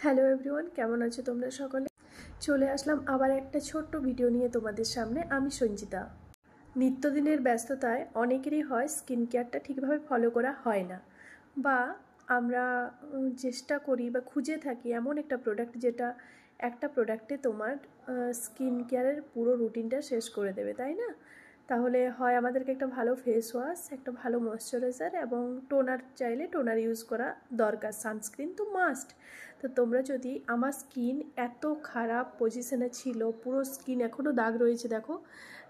Hello everyone, কেমন আছো তোমরা সকলে? চলে আসলাম আবার একটা ছোট্ট ভিডিও নিয়ে তোমাদের সামনে। আমি সঞ্জিতা। নিত্যদিনের ব্যস্ততায় অনেকেরই হয় স্কিন কেয়ারটা ঠিকভাবে ফলো করা হয় না, বা আমরা চেষ্টা করি বা খুঁজে থাকি এমন একটা প্রোডাক্ট যেটা একটা প্রোডাক্টে তোমার স্কিন কেয়ারের পুরো রুটিনটা শেষ করে দেবে, তাই না? তাহলে হয় আমাদেরকে একটা ভালো ফেস ওয়াশ, একটা ভালো ময়শ্চারাইজার এবং টোনার, চাইলে টোনার ইউজ করা দরকার, সানস্ক্রিন তো মাস্ট। তো তোমরা যদি, আমার স্কিন এত খারাপ পজিশনে ছিল, পুরো স্কিন এখনও দাগ রয়েছে, দেখো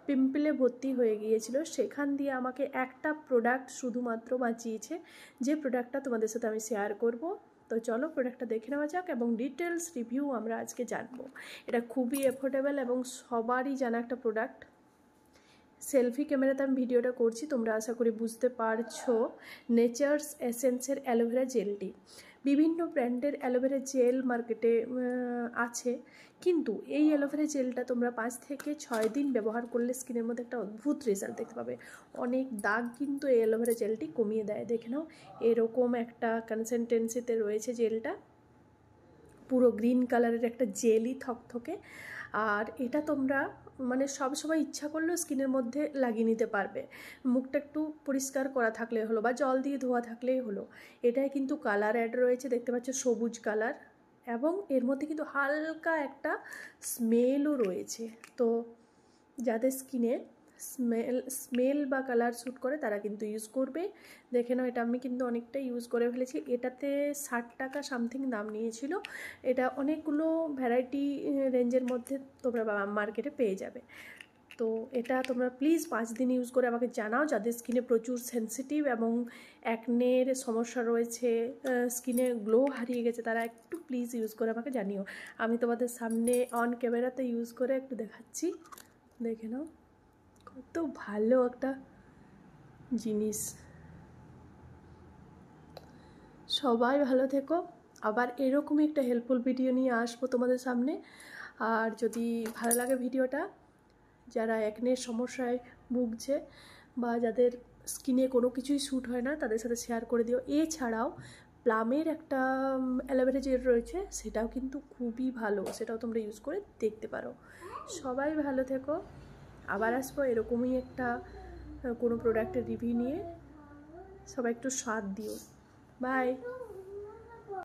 পিম্পলে ভর্তি হয়ে গিয়েছিল, সেখান দিয়ে আমাকে একটা প্রোডাক্ট শুধুমাত্র বাঁচিয়েছে, যে প্রোডাক্টটা তোমাদের সাথে আমি শেয়ার করব। তো চলো প্রোডাক্টটা দেখে নেওয়া যাক এবং ডিটেলস রিভিউ আমরা আজকে জানবো। এটা খুবই অ্যাফোর্ডেবল এবং সবারই জানা একটা প্রোডাক্ট। সেলফি ক্যামেরাতে আমি ভিডিওটা করছি, তোমরা আশা করি বুঝতে পারছো। নেচার্স এসেন্সের অ্যালোভেরা জেলটি, বিভিন্ন ব্র্যান্ডের অ্যালোভেরা জেল মার্কেটে আছে, কিন্তু এই অ্যালোভেরা জেলটা তোমরা 5 থেকে 6 দিন ব্যবহার করলে স্কিনের মধ্যে একটা অদ্ভুত রেজাল্ট দেখতে পাবে। অনেক দাগ কিন্তু এই অ্যালোভেরা জেলটি কমিয়ে দেয়। দেখে নাও, এরকম একটা কনসিস্টেন্সিতে রয়েছে জেলটা, পুরো গ্রিন কালারের একটা জেলি থকথকে। আর এটা তোমরা মানে সব সময় ইচ্ছা করলেও স্কিনের মধ্যে লাগিয়ে নিতে পারবে। মুখটা একটু পরিষ্কার করা থাকলে হলো, বা জল দিয়ে ধোয়া থাকলেই হলো। এটায় কিন্তু কালার অ্যাড রয়েছে, দেখতে পাচ্ছ সবুজ কালার, এবং এর মধ্যে কিন্তু হালকা স্মেলও রয়েছে। তো যাদের স্কিনে স্মেল বা কালার শ্যুট করে তারা কিন্তু ইউজ করবে। দেখে নাও, এটা আমি কিন্তু অনেকটা ইউজ করে ফেলেছি। এটাতে 60 টাকা সামথিং দাম নিয়েছিল। এটা অনেকগুলো ভ্যারাইটি রেঞ্জের মধ্যে তোমরা মার্কেটে পেয়ে যাবে। তো এটা তোমরা প্লিজ 5 দিন ইউজ করে আমাকে জানাও, যাদের স্কিনে প্রচুর সেন্সিটিভ এবং অ্যাকনের সমস্যা রয়েছে, স্কিনে গ্লো হারিয়ে গেছে, তারা একটু প্লিজ ইউজ করে আমাকে জানিও। আমি তোমাদের সামনে অন ক্যামেরাতে ইউজ করে একটু দেখাচ্ছি, দেখে নাও কত ভালো একটা জিনিস। সবাই ভালো থেকো, আবার এরকমই একটা হেল্পফুল ভিডিও নিয়ে আসবো তোমাদের সামনে। আর যদি ভালো লাগে ভিডিওটা, যারা অ্যাকনের সমস্যায় ভুগছে বা যাদের স্কিনে কোনো কিছুই শ্যুট হয় না, তাদের সাথে শেয়ার করে দিও। এছাড়াও প্লামের একটা অ্যালোভেরা জেল রয়েছে, সেটাও কিন্তু খুবই ভালো, সেটাও তোমরা ইউজ করে দেখতে পারো। সবাই ভালো থেকো, আবার আসবো এরকমই একটা কোনো প্রোডাক্টের রিভিউ নিয়ে। সবাই একটু সাথ দিও। বাই।